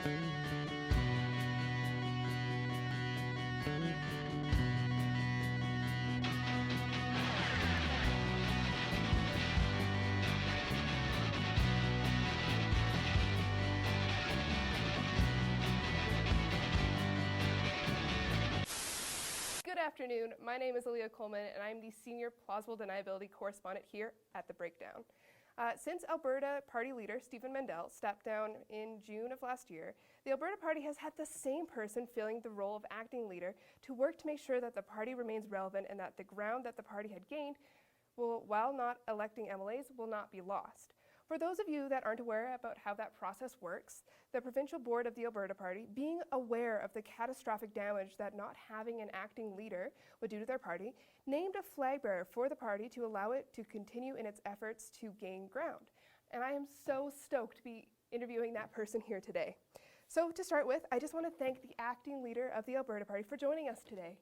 Good afternoon, my name is Aaliyah Coleman and I'm the Senior Plausible Deniability Correspondent here at The Breakdown. Since Alberta Party leader Stephen Mandel stepped down in June of last year, the Alberta Party has had the same person filling the role of acting leader to work to make sure that the party remains relevant and that the ground that the party had gained, while not electing MLAs, will not be lost. For those of you that aren't aware about how that process works, the provincial board of the Alberta Party, being aware of the catastrophic damage that not having an acting leader would do to their party, named a flag bearer for the party to allow it to continue in its efforts to gain ground. And I am so stoked to be interviewing that person here today. So to start with, I just want to thank the acting leader of the Alberta Party for joining us today.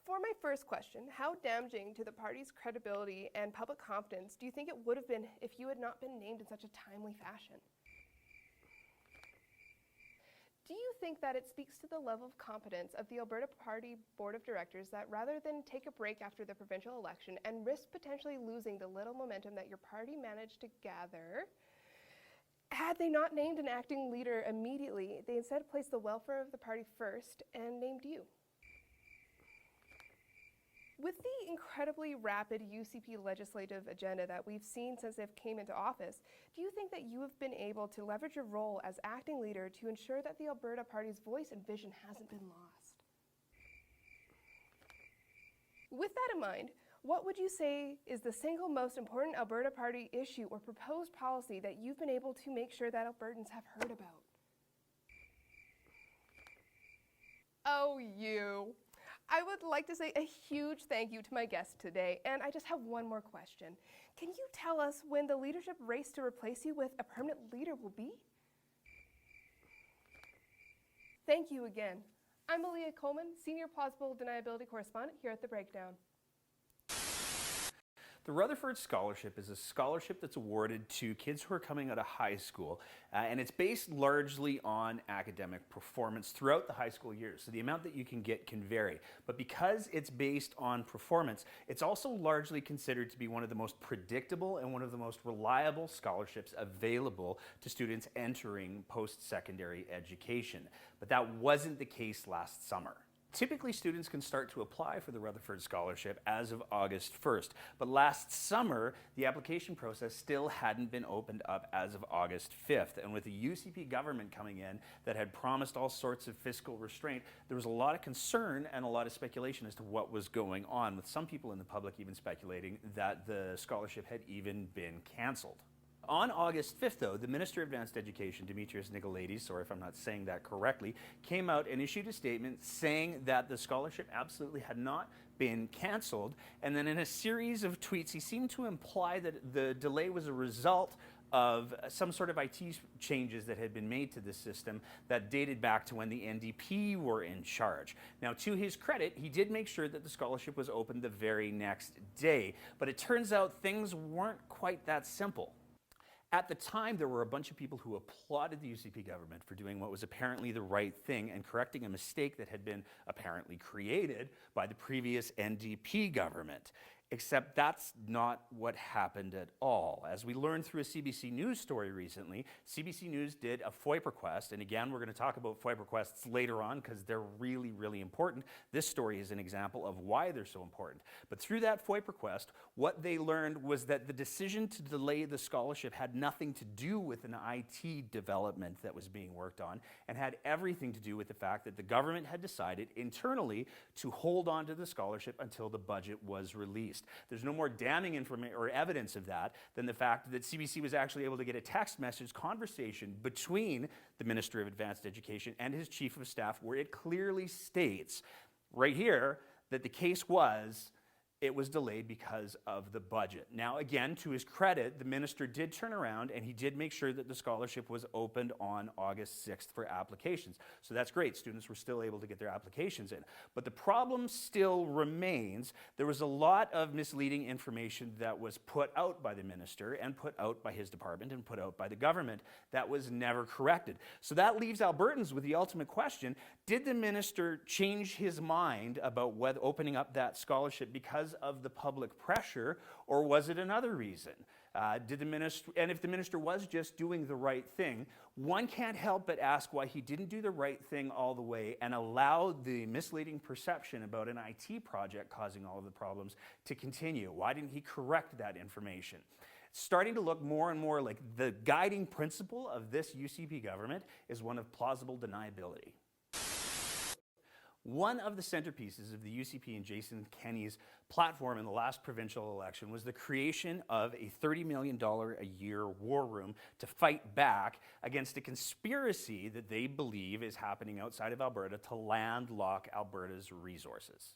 For my first question, how damaging to the party's credibility and public confidence do you think it would have been if you had not been named in such a timely fashion? Do you think that it speaks to the level of competence of the Alberta Party Board of Directors that rather than take a break after the provincial election and risk potentially losing the little momentum that your party managed to gather, had they not named an acting leader immediately, they instead placed the welfare of the party first and named you? With the incredibly rapid UCP legislative agenda that we've seen since they've came into office, do you think that you have been able to leverage your role as acting leader to ensure that the Alberta Party's voice and vision hasn't been lost? With that in mind, what would you say is the single most important Alberta Party issue or proposed policy that you've been able to make sure that Albertans have heard about? Oh, you. I would like to say a huge thank you to my guest today, and I just have one more question. Can you tell us when the leadership race to replace you with a permanent leader will be? Thank you again. I'm Aaliyah Coleman, Senior Plausible Deniability Correspondent here at The Breakdown. The Rutherford Scholarship is a scholarship that's awarded to kids who are coming out of high school, and it's based largely on academic performance throughout the high school years. So the amount that you can get can vary. But because it's based on performance, it's also largely considered to be one of the most predictable and one of the most reliable scholarships available to students entering post-secondary education. But that wasn't the case last summer. Typically, students can start to apply for the Rutherford Scholarship as of August 1st, but last summer, the application process still hadn't been opened up as of August 5th, and with the UCP government coming in that had promised all sorts of fiscal restraint, there was a lot of concern and a lot of speculation as to what was going on, with some people in the public even speculating that the scholarship had even been cancelled. On August 5th, though, the Minister of Advanced Education, Demetrius Nicolaides, sorry if I'm not saying that correctly, came out and issued a statement saying that the scholarship absolutely had not been cancelled. And then in a series of tweets, he seemed to imply that the delay was a result of some sort of IT changes that had been made to the system that dated back to when the NDP were in charge. Now, to his credit, he did make sure that the scholarship was opened the very next day, but it turns out things weren't quite that simple. At the time, there were a bunch of people who applauded the UCP government for doing what was apparently the right thing and correcting a mistake that had been apparently created by the previous NDP government. Except that's not what happened at all. As we learned through a CBC News story recently, CBC News did a FOIP request, and again, we're going to talk about FOIP requests later on because they're really, really important. This story is an example of why they're so important. But through that FOIP request, what they learned was that the decision to delay the scholarship had nothing to do with an IT development that was being worked on and had everything to do with the fact that the government had decided internally to hold on to the scholarship until the budget was released. There's no more damning information or evidence of that than the fact that CBC was actually able to get a text message conversation between the Minister of Advanced Education and his Chief of Staff where it clearly states right here that the case was It was delayed because of the budget. Now, again, to his credit, the minister did turn around and he did make sure that the scholarship was opened on August 6th for applications. So that's great. Students were still able to get their applications in. But the problem still remains. There was a lot of misleading information that was put out by the minister and put out by his department and put out by the government that was never corrected. So that leaves Albertans with the ultimate question: did the minister change his mind about whether opening up that scholarship because of the public pressure, or was it another reason? Did the minister, and if the minister was just doing the right thing, one can't help but ask why he didn't do the right thing all the way and allow the misleading perception about an IT project causing all of the problems to continue. Why didn't he correct that information? It's starting to look more and more like the guiding principle of this UCP government is one of plausible deniability. One of the centerpieces of the UCP and Jason Kenney's platform in the last provincial election was the creation of a $30 million a year war room to fight back against a conspiracy that they believe is happening outside of Alberta to landlock Alberta's resources.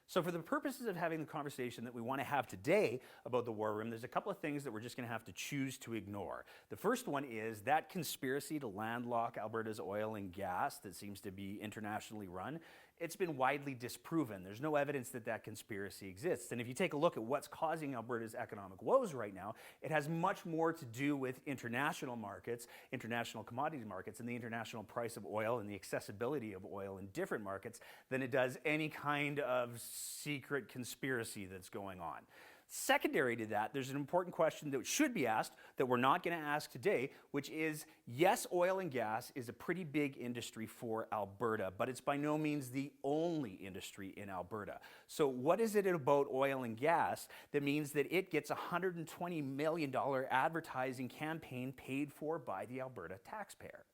So for the purposes of having the conversation that we want to have today about the war room, there's a couple of things that we're just going to have to choose to ignore. The first one is that conspiracy to landlock Alberta's oil and gas that seems to be internationally run. It's been widely disproven. There's no evidence that that conspiracy exists. And if you take a look at what's causing Alberta's economic woes right now, it has much more to do with international markets, international commodities markets, and the international price of oil and the accessibility of oil in different markets than it does any kind of secret conspiracy that's going on. Secondary to that, there's an important question that should be asked that we're not going to ask today, which is, yes, oil and gas is a pretty big industry for Alberta, but it's by no means the only industry in Alberta. So what is it about oil and gas that means that it gets a $120 million advertising campaign paid for by the Alberta taxpayer?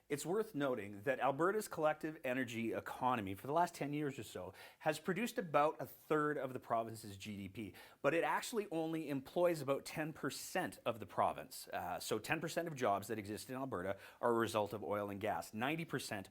It's worth noting that Alberta's collective energy economy for the last 10 years or so has produced about a third of the province's GDP, but it actually only employs about 10% of the province. So 10% of jobs that exist in Alberta are a result of oil and gas. 90%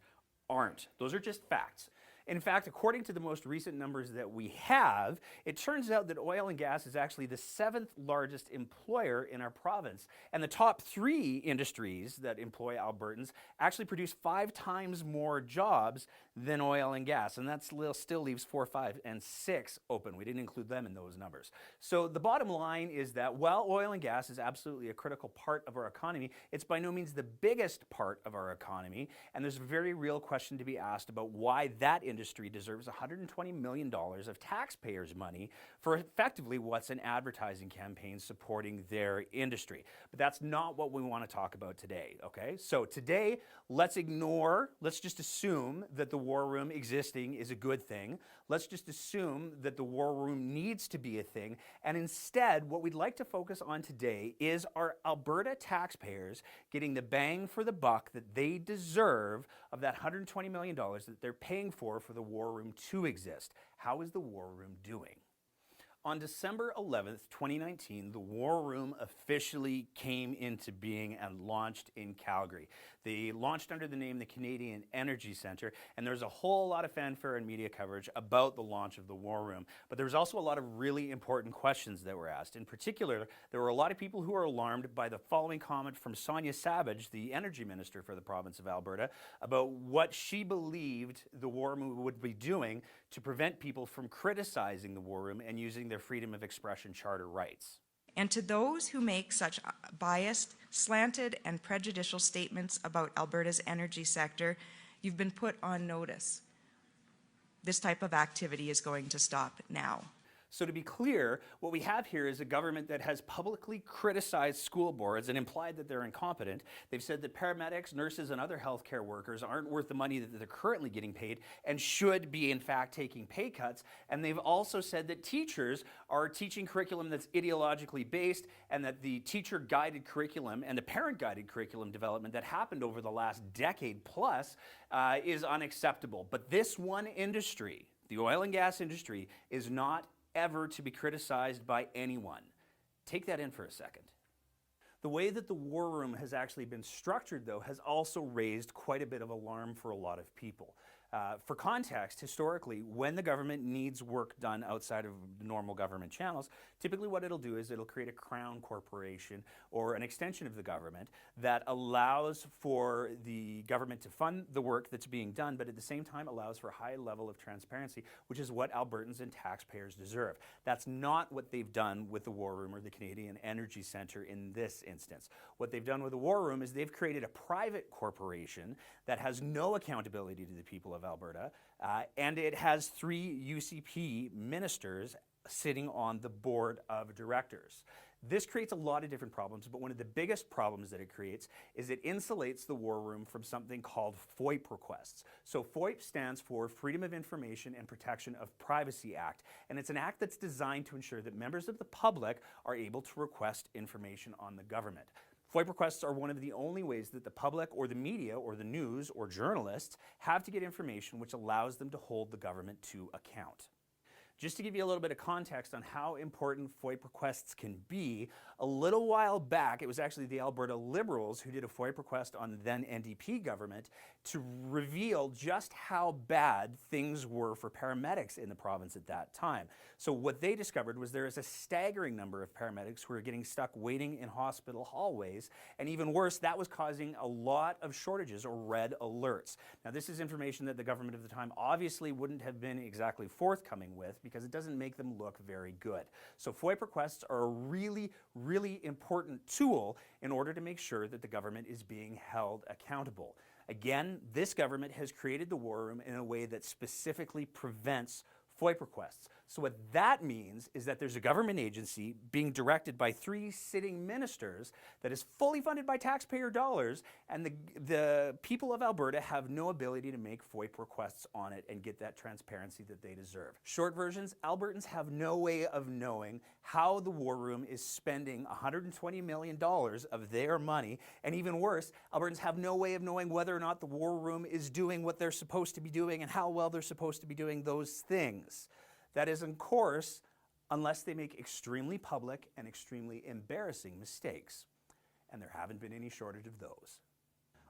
aren't. Those are just facts. In fact, according to the most recent numbers that we have, it turns out that oil and gas is actually the 7th largest employer in our province. And the top 3 industries that employ Albertans actually produce 5 times more jobs than oil and gas. And that still leaves 4, 5, and 6 open. We didn't include them in those numbers. So the bottom line is that while oil and gas is absolutely a critical part of our economy, it's by no means the biggest part of our economy. And there's a very real question to be asked about why that industry deserves $120 million of taxpayers' money for effectively what's an advertising campaign supporting their industry. But that's not what we want to talk about today, okay? So today, let's just assume that the war room existing is a good thing. Let's just assume that the war room needs to be a thing. And instead, what we'd like to focus on today is our Alberta taxpayers getting the bang for the buck that they deserve of that $120 million that they're paying for the war room to exist. How is the war room doing? On December 11th, 2019, the War Room officially came into being and launched in Calgary. They launched under the name the Canadian Energy Centre, and there's a whole lot of fanfare and media coverage about the launch of the War Room. But there was also a lot of really important questions that were asked. In particular, there were a lot of people who were alarmed by the following comment from Sonia Savage, the Energy Minister for the province of Alberta, about what she believed the War Room would be doing to prevent people from criticizing the War Room and using their freedom of expression charter rights. And to those who make such biased, slanted, and prejudicial statements about Alberta's energy sector, you've been put on notice. This type of activity is going to stop now. So to be clear, what we have here is a government that has publicly criticized school boards and implied that they're incompetent. They've said that paramedics, nurses, and other healthcare workers aren't worth the money that they're currently getting paid and should be, in fact, taking pay cuts. And they've also said that teachers are teaching curriculum that's ideologically based and that the teacher-guided curriculum and the parent-guided curriculum development that happened over the last decade plus is unacceptable. But this one industry, the oil and gas industry, is not ever to be criticized by anyone. Take that in for a second. The way that the War Room has actually been structured, though, has also raised quite a bit of alarm for a lot of people. For context, historically, when the government needs work done outside of normal government channels, typically what it'll do is it'll create a crown corporation or an extension of the government that allows for the government to fund the work that's being done, but at the same time allows for a high level of transparency, which is what Albertans and taxpayers deserve. That's not what they've done with the War Room or the Canadian Energy Centre in this instance. What they've done with the War Room is they've created a private corporation that has no accountability to the people of Alberta, and it has 3 UCP ministers sitting on the board of directors. This creates a lot of different problems, but one of the biggest problems that it creates is it insulates the War Room from something called FOIP requests. So FOIP stands for Freedom of Information and Protection of Privacy Act, and it's an act that's designed to ensure that members of the public are able to request information on the government. FOIP requests are one of the only ways that the public or the media or the news or journalists have to get information which allows them to hold the government to account. Just to give you a little bit of context on how important FOIP requests can be, a little while back, it was actually the Alberta Liberals who did a FOIP request on the then NDP government to reveal just how bad things were for paramedics in the province at that time. So what they discovered was there is a staggering number of paramedics who are getting stuck waiting in hospital hallways, and even worse, that was causing a lot of shortages or red alerts. Now this is information that the government of the time obviously wouldn't have been exactly forthcoming with because it doesn't make them look very good. So FOIP requests are a really important tool in order to make sure that the government is being held accountable. Again, this government has created the War Room in a way that specifically prevents FOIP requests. So what that means is that there's a government agency being directed by 3 sitting ministers that is fully funded by taxpayer dollars, and the people of Alberta have no ability to make FOIP requests on it and get that transparency that they deserve. Short versions, Albertans have no way of knowing how the War Room is spending $120 million of their money, and even worse, Albertans have no way of knowing whether or not the War Room is doing what they're supposed to be doing and how well they're supposed to be doing those things. That is, of course, unless they make extremely public and extremely embarrassing mistakes. And there haven't been any shortage of those.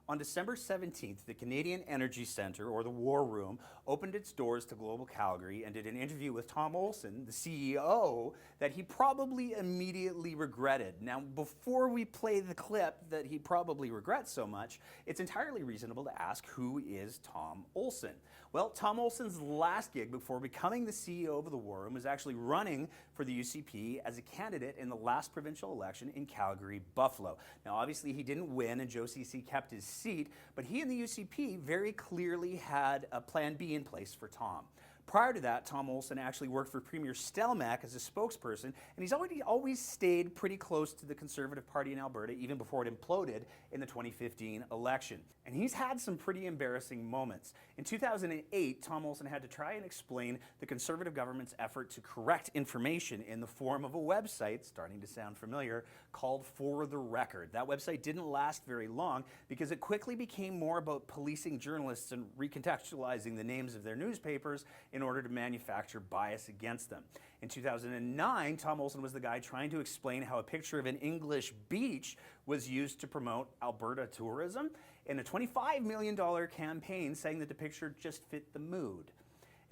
On December 17th, the Canadian Energy Centre, or the War Room, opened its doors to Global Calgary and did an interview with Tom Olson, the CEO, that he probably immediately regretted. Now, before we play the clip that he probably regrets so much, it's entirely reasonable to ask, who is Tom Olson? Well, Tom Olson's last gig before becoming the CEO of the War Room was actually running for the UCP as a candidate in the last provincial election in Calgary-Buffalo. Now, obviously, he didn't win, and Joe Ceci kept his seat, but he and the UCP very clearly had a plan B in place for Tom. Prior to that, Tom Olson actually worked for Premier Stelmach as a spokesperson, and he's always stayed pretty close to the Conservative Party in Alberta, even before it imploded in the 2015 election. And he's had some pretty embarrassing moments. In 2008, Tom Olson had to try and explain the Conservative government's effort to correct information in the form of a website, starting to sound familiar, called For the Record. That website didn't last very long because it quickly became more about policing journalists and recontextualizing the names of their newspapers in order to manufacture bias against them. In 2009, Tom Olson was the guy trying to explain how a picture of an English beach was used to promote Alberta tourism in a $25 million campaign saying that the picture just fit the mood.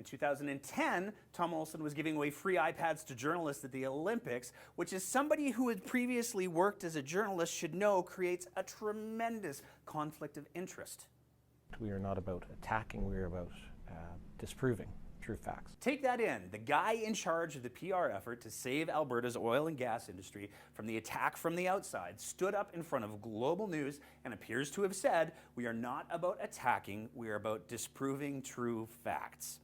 In 2010, Tom Olson was giving away free iPads to journalists at the Olympics, which is somebody who had previously worked as a journalist should know creates a tremendous conflict of interest. We are not about attacking, we are about disproving true facts. Take that in. The guy in charge of the PR effort to save Alberta's oil and gas industry from the attack from the outside stood up in front of Global News and appears to have said, "We are not about attacking, we are about disproving true facts."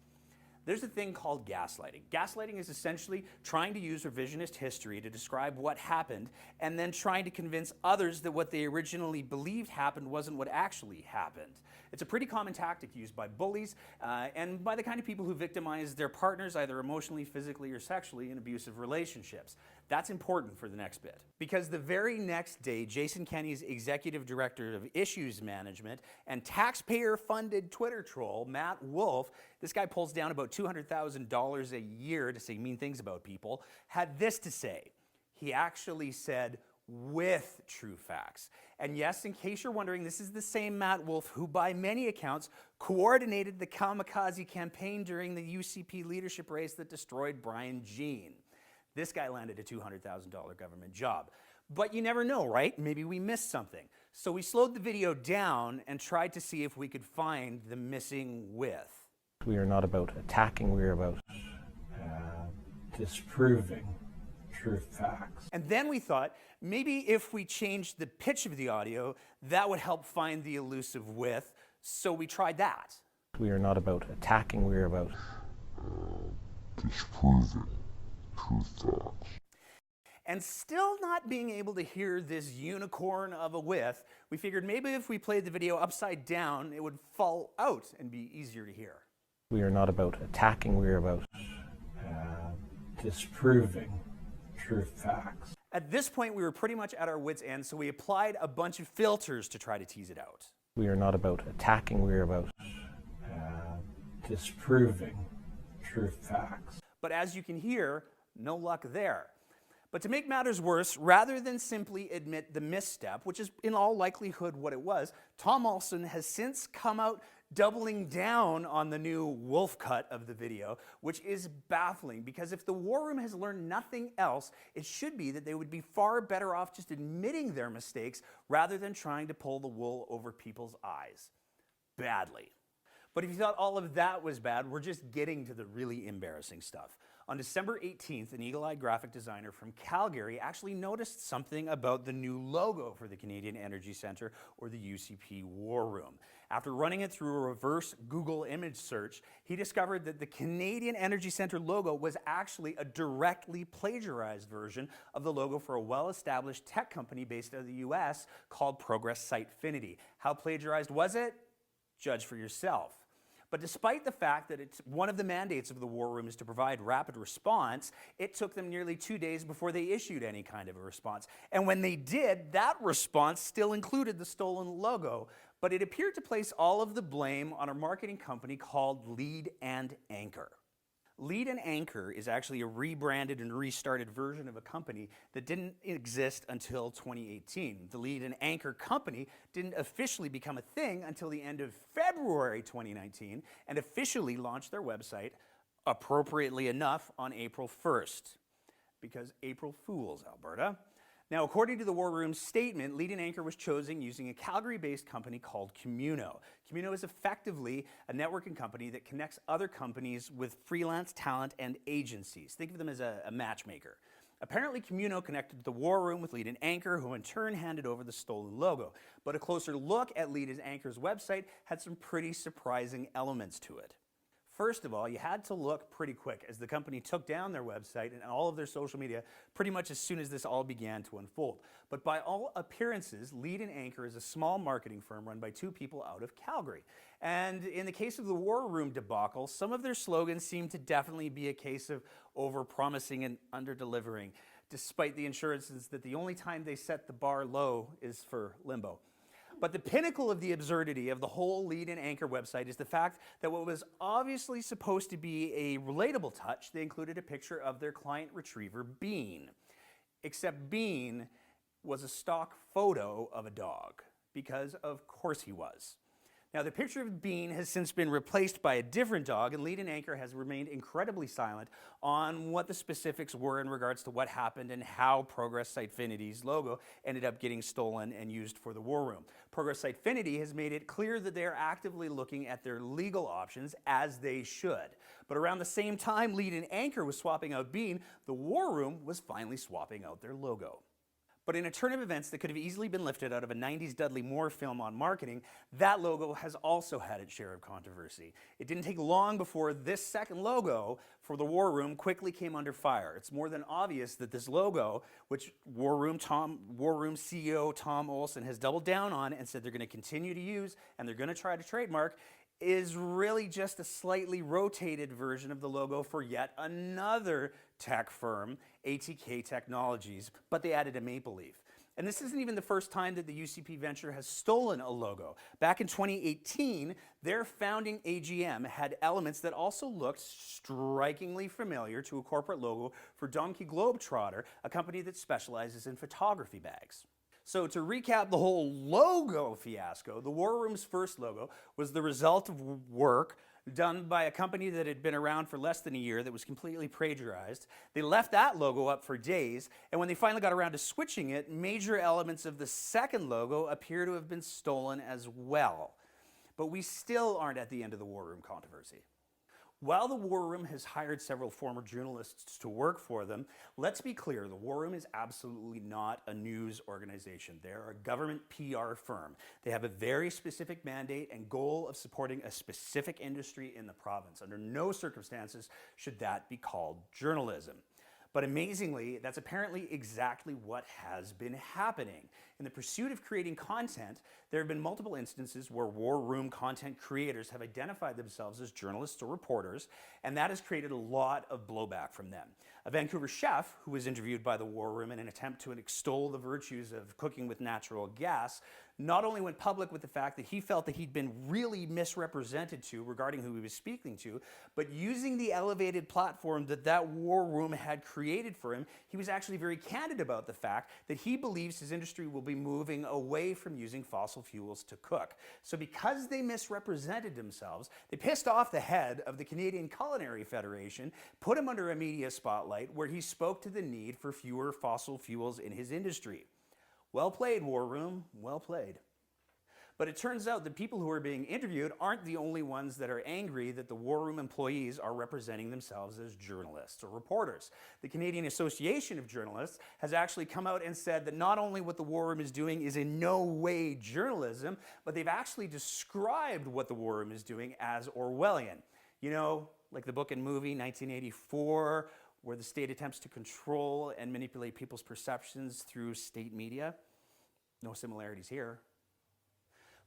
There's a thing called gaslighting. Gaslighting is essentially trying to use revisionist history to describe what happened and then trying to convince others that what they originally believed happened wasn't what actually happened. It's a pretty common tactic used by bullies and by the kind of people who victimize their partners either emotionally, physically, or sexually in abusive relationships. That's important for the next bit. Because the very next day, Jason Kenney's executive director of issues management and taxpayer-funded Twitter troll, Matt Wolf, this guy pulls down about $200,000 a year to say mean things about people, had this to say. He actually said, with true facts. And yes, in case you're wondering, this is the same Matt Wolf who, by many accounts, coordinated the kamikaze campaign during the UCP leadership race that destroyed Brian Jean. This guy landed a $200,000 government job. But you never know, right? Maybe we missed something. So we slowed the video down and tried to see if we could find the missing with. We are not about attacking, we are about disproving true facts. And then we thought, maybe if we changed the pitch of the audio, that would help find the elusive with, so we tried that. We are not about attacking, we are about disproving true facts. And still not being able to hear this unicorn of a with, we figured maybe if we played the video upside down, it would fall out and be easier to hear. We are not about attacking, we are about disproving true facts. At this point, we were pretty much at our wits' end, so we applied a bunch of filters to try to tease it out. We are not about attacking, we are about disproving true facts. But as you can hear, no luck there. But to make matters worse, rather than simply admit the misstep, which is in all likelihood what it was, Tom Olson has since come out doubling down on the new wolf cut of the video, which is baffling, because if the War Room has learned nothing else, it should be that they would be far better off just admitting their mistakes rather than trying to pull the wool over people's eyes. Badly. But if you thought all of that was bad, we're just getting to the really embarrassing stuff. On December 18th, an eagle-eyed graphic designer from Calgary actually noticed something about the new logo for the Canadian Energy Centre, or the UCP War Room. After running it through a reverse Google image search, he discovered that the Canadian Energy Centre logo was actually a directly plagiarized version of the logo for a well-established tech company based out of the US called Progress Sitefinity. How plagiarized was it? Judge for yourself. But despite the fact that it's one of the mandates of the War Room is to provide rapid response, it took them nearly 2 days before they issued any kind of a response. And when they did, that response still included the stolen logo, but it appeared to place all of the blame on a marketing company called Lead and Anchor. Lead and Anchor is actually a rebranded and restarted version of a company that didn't exist until 2018. The Lead and Anchor company didn't officially become a thing until the end of February 2019 and officially launched their website, appropriately enough, on April 1st. Because April Fools, Alberta. Now, according to the War Room's statement, Lead and Anchor was chosen using a Calgary-based company called Communo. Communo is effectively a networking company that connects other companies with freelance talent and agencies. Think of them as a matchmaker. Apparently, Communo connected the War Room with Lead and Anchor, who in turn handed over the stolen logo. But a closer look at Lead and Anchor's website had some pretty surprising elements to it. First of all, you had to look pretty quick, as the company took down their website and all of their social media pretty much as soon as this all began to unfold. But by all appearances, Lead and Anchor is a small marketing firm run by 2 people out of Calgary. And in the case of the War Room debacle, some of their slogans seem to definitely be a case of over-promising and under-delivering, despite the assurances that the only time they set the bar low is for limbo. But the pinnacle of the absurdity of the whole Lead and Anchor website is the fact that what was obviously supposed to be a relatable touch, they included a picture of their client retriever, Bean. Except Bean was a stock photo of a dog, because of course he was. Now, the picture of Bean has since been replaced by a different dog, and Lead and Anchor has remained incredibly silent on what the specifics were in regards to what happened and how Progress Sitefinity's logo ended up getting stolen and used for the War Room. Progress Sitefinity has made it clear that they are actively looking at their legal options, as they should. But around the same time Lead and Anchor was swapping out Bean, the War Room was finally swapping out their logo. But in a turn of events that could have easily been lifted out of a 90s Dudley Moore film on marketing, that logo has also had its share of controversy. It didn't take long before this second logo for the War Room quickly came under fire. It's more than obvious that this logo, which War Room CEO Tom Olson has doubled down on and said they're going to continue to use and they're going to try to trademark, is really just a slightly rotated version of the logo for yet another tech firm, ATK Technologies, but they added a maple leaf. And this isn't even the first time that the UCP venture has stolen a logo. Back in 2018, their founding AGM had elements that also looked strikingly familiar to a corporate logo for Donkey Globetrotter, a company that specializes in photography bags. So to recap the whole logo fiasco, the War Room's first logo was the result of work done by a company that had been around for less than a year that was completely plagiarized. They left that logo up for days, and when they finally got around to switching it, major elements of the second logo appear to have been stolen as well. But we still aren't at the end of the War Room controversy. While the War Room has hired several former journalists to work for them, let's be clear, the War Room is absolutely not a news organization. They're a government PR firm. They have a very specific mandate and goal of supporting a specific industry in the province. Under no circumstances should that be called journalism. But amazingly, that's apparently exactly what has been happening. In the pursuit of creating content, there have been multiple instances where War Room content creators have identified themselves as journalists or reporters, and that has created a lot of blowback from them. A Vancouver chef who was interviewed by the War Room in an attempt to extol the virtues of cooking with natural gas not only went public with the fact that he felt that he'd been really misrepresented to regarding who he was speaking to, but using the elevated platform that War Room had created for him, he was actually very candid about the fact that he believes his industry will be moving away from using fossil fuels to cook. So because they misrepresented themselves, they pissed off the head of the Canadian Culinary Federation, put him under a media spotlight where he spoke to the need for fewer fossil fuels in his industry. Well played, War Room, well played. But it turns out the people who are being interviewed aren't the only ones that are angry that the War Room employees are representing themselves as journalists or reporters. The Canadian Association of Journalists has actually come out and said that not only what the War Room is doing is in no way journalism, but they've actually described what the War Room is doing as Orwellian. You know, like the book and movie 1984, where the state attempts to control and manipulate people's perceptions through state media. No similarities here.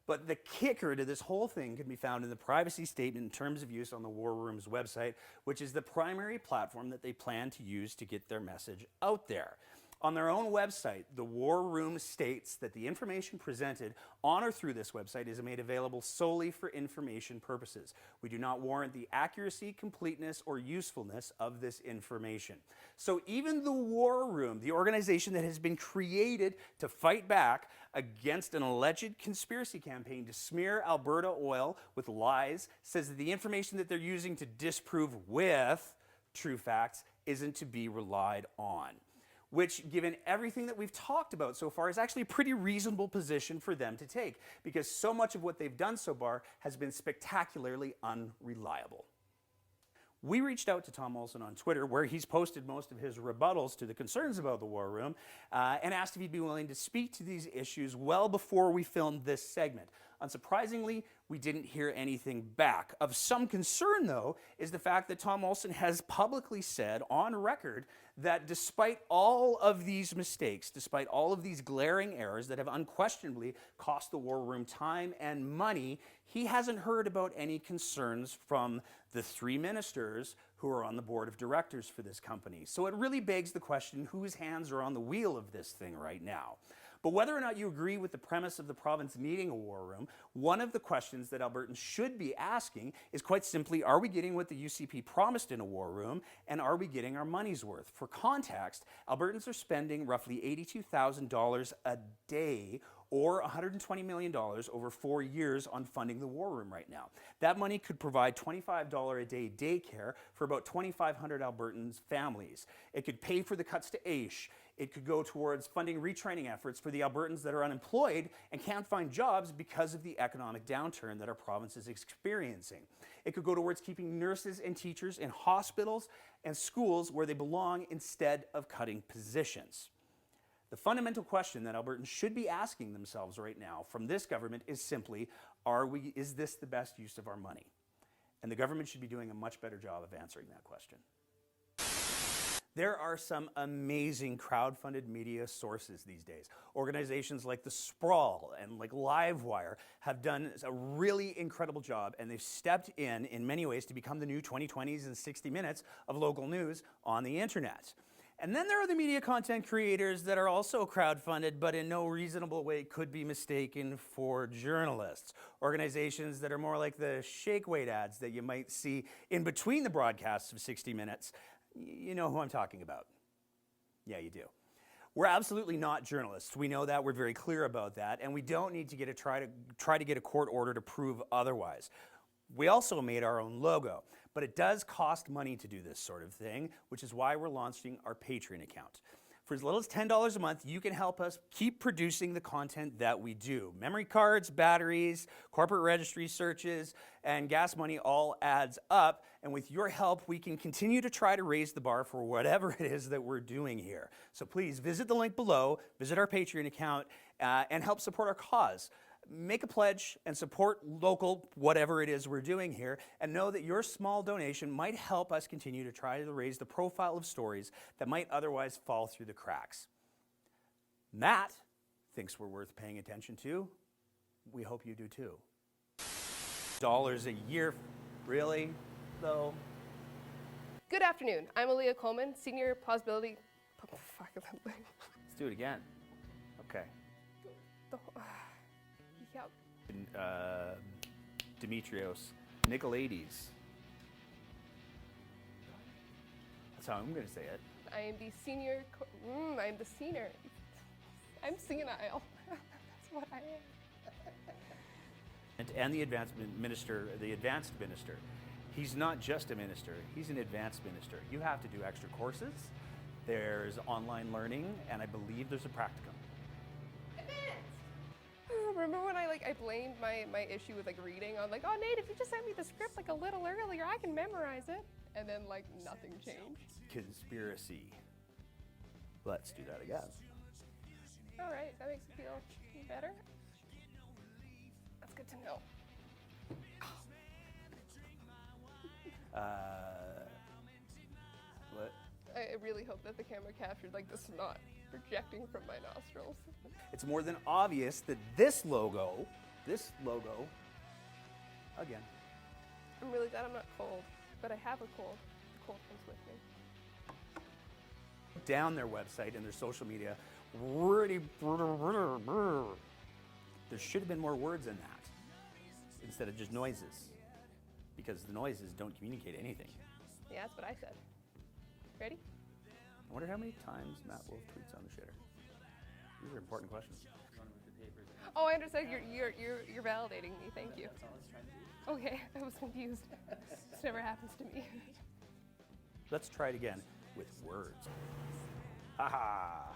But the kicker to this whole thing can be found in the privacy statement in terms of use on the War Room's website, which is the primary platform that they plan to use to get their message out there. On their own website, the War Room states that the information presented on or through this website is made available solely for information purposes. We do not warrant the accuracy, completeness, or usefulness of this information. So even the War Room, the organization that has been created to fight back against an alleged conspiracy campaign to smear Alberta oil with lies, says that the information that they're using to disprove with true facts isn't to be relied on. Which, given everything that we've talked about so far, is actually a pretty reasonable position for them to take, because so much of what they've done so far has been spectacularly unreliable. We reached out to Tom Olson on Twitter, where he's posted most of his rebuttals to the concerns about the War Room, and asked if he'd be willing to speak to these issues well before we filmed this segment. Unsurprisingly, we didn't hear anything back. Of some concern, though, is the fact that Tom Olson has publicly said on record that despite all of these mistakes, despite all of these glaring errors that have unquestionably cost the War Room time and money, he hasn't heard about any concerns from the three ministers who are on the board of directors for this company. So it really begs the question, whose hands are on the wheel of this thing right now? But whether or not you agree with the premise of the province needing a War Room, one of the questions that Albertans should be asking is quite simply, are we getting what the UCP promised in a War Room, and are we getting our money's worth? For context, Albertans are spending roughly $82,000 a day or $120 million over 4 years on funding the War Room right now. That money could provide $25 a day daycare for about 2,500 Albertans' families. It could pay for the cuts to AISH. It could go towards funding retraining efforts for the Albertans that are unemployed and can't find jobs because of the economic downturn that our province is experiencing. It could go towards keeping nurses and teachers in hospitals and schools where they belong instead of cutting positions. The fundamental question that Albertans should be asking themselves right now from this government is simply, is this the best use of our money? And the government should be doing a much better job of answering that question. There are some amazing crowd-funded media sources these days. Organizations like The Sprawl and like Livewire have done a really incredible job, and they've stepped in many ways to become the new 2020s and 60 Minutes of local news on the internet. And then there are the media content creators that are also crowdfunded, but in no reasonable way could be mistaken for journalists. Organizations that are more like the shake weight ads that you might see in between the broadcasts of 60 Minutes. You know who I'm talking about. Yeah, you do. We're absolutely not journalists. We know that. We're very clear about that. And we don't need to try to get a court order to prove otherwise. We also made our own logo, but it does cost money to do this sort of thing, which is why we're launching our Patreon account. For as little as $10 a month, you can help us keep producing the content that we do. Memory cards, batteries, corporate registry searches, and gas money all adds up. And with your help, we can continue to try to raise the bar for whatever it is that we're doing here. So please visit the link below, visit our Patreon account, and help support our cause. Make a pledge and support local, whatever it is we're doing here, and know that your small donation might help us continue to try to raise the profile of stories that might otherwise fall through the cracks. Matt thinks we're worth paying attention to. We hope you do too. Dollars a year, really, though? Good afternoon. I'm Aaliyah Coleman, Senior Plausibility... Let's do it again. Okay. Yep. Demetrios Nicolaides. That's how I'm going to say it. I am the senior... I'm the senior. I'm senile. That's what I am. And the advanced minister. He's not just a minister, he's an advanced minister. You have to do extra courses. There's online learning, and I believe there's a practicum. Remember when I blamed my issue with reading on oh Nate, if you just sent me the script a little earlier, I can memorize it. And then nothing changed. Conspiracy. Let's do that again. All right, that makes me feel better. That's good to know. What? I really hope that the camera captured the snot projecting from my nostrils. It's more than obvious that this logo, again. I'm really glad I'm not cold, but I have a cold. The cold comes with me. Down their website and their social media, there should have been more words in that instead of just noises, because the noises don't communicate anything. Yeah, that's what I said. Ready? I wonder how many times Matt Wolf tweets on the shitter. These are important questions. Oh, I understand. You're validating me. Thank you. Okay, I was confused. This never happens to me. Let's try it again with words. Ha ha.